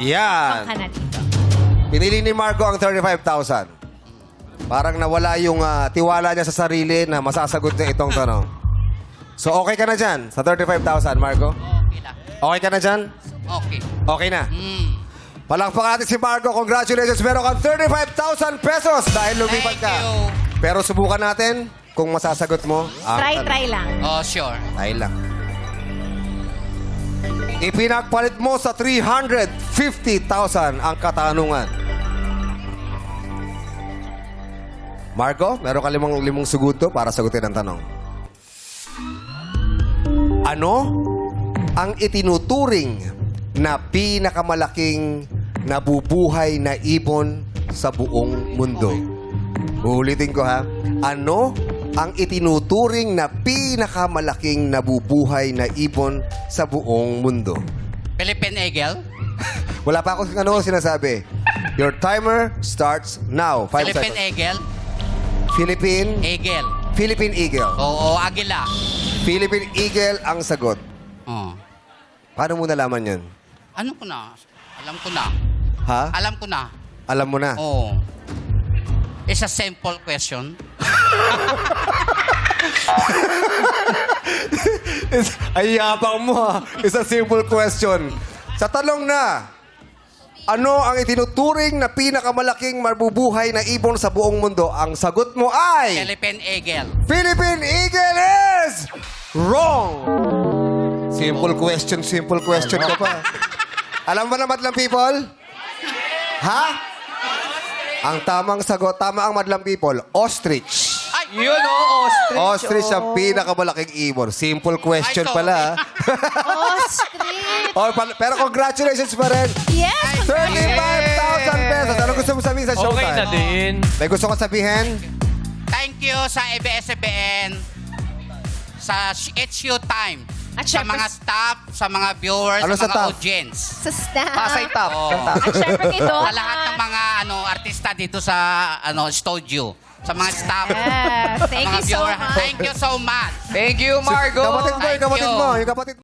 Yan. Ka na dito. Pinili ni Margo ang 35,000. Parang nawala yung tiwala niya sa sarili na masasagot niya itong tanong. So, okay ka na dyan sa 35,000, Margo? Okay lang. Okay ka na dyan? Okay. Okay na. Palakpakan natin si Margo. Congratulations. Meron kang 35,000 pesos dahil lumipat ka. Thank you. Pero subukan natin kung masasagot mo. Try lang. Oh, sure. Try lang. Ipinagpalit mo sa 350,000 ang katanungan. Margo, meron ka limang segundo para sagutin ang tanong. Ano ang itinuturing na pinakamalaking nabubuhay na ibon sa buong mundo? Uulitin ko ha. Ano ang itinuturing na pinakamalaking nabubuhay na ibon sa buong mundo? Philippine Eagle? Wala pa akong ano sinasabi. Your timer starts now. 5 Philippine seconds. Eagle? Eagle. Philippine Eagle. Oo, Agila. Philippine Eagle ang sagot. Oh. Paano mo nalaman yun? Ano ko na? Alam ko na. Ha? Alam ko na. Alam mo na? Oo. It's a simple question. Ay, yapang mo ha. It's a simple question. Sa tanong na, ano ang itinuturing na pinakamalaking mabubuhay na ibon sa buong mundo? Ang sagot mo ay... Philippine Eagle. Philippine Eagle is wrong! Simple question ka pa. Alam mo na, madlang people? Ha? Ang tamang sagot, tama ang madlang people, ostrich. Ay! Yun, ostrich. Ostrich ang pinakamalaking ibon. Simple question Ay, pala. Ostrich! Pero congratulations pa rin. Yes! 35,000 pesos. Ano gusto mo sabihin sa showtime? Okay na din. May gusto ko sabihin? Thank you sa ABS-CBN, sa It's You Time, At sa syempre- mga staff, sa mga viewers, Ano sa sa mga staff? audience. Sa staff. Pasay top. Oo. At syempre dito. Sa lahat ng mga artista dito sa studio. Sa mga staff. Yes. sa Thank mga you so viewers. much. Thank you so much. Thank you, Margo. Kapatid mo, yung Thank kapatid you. mo. Yung kapatid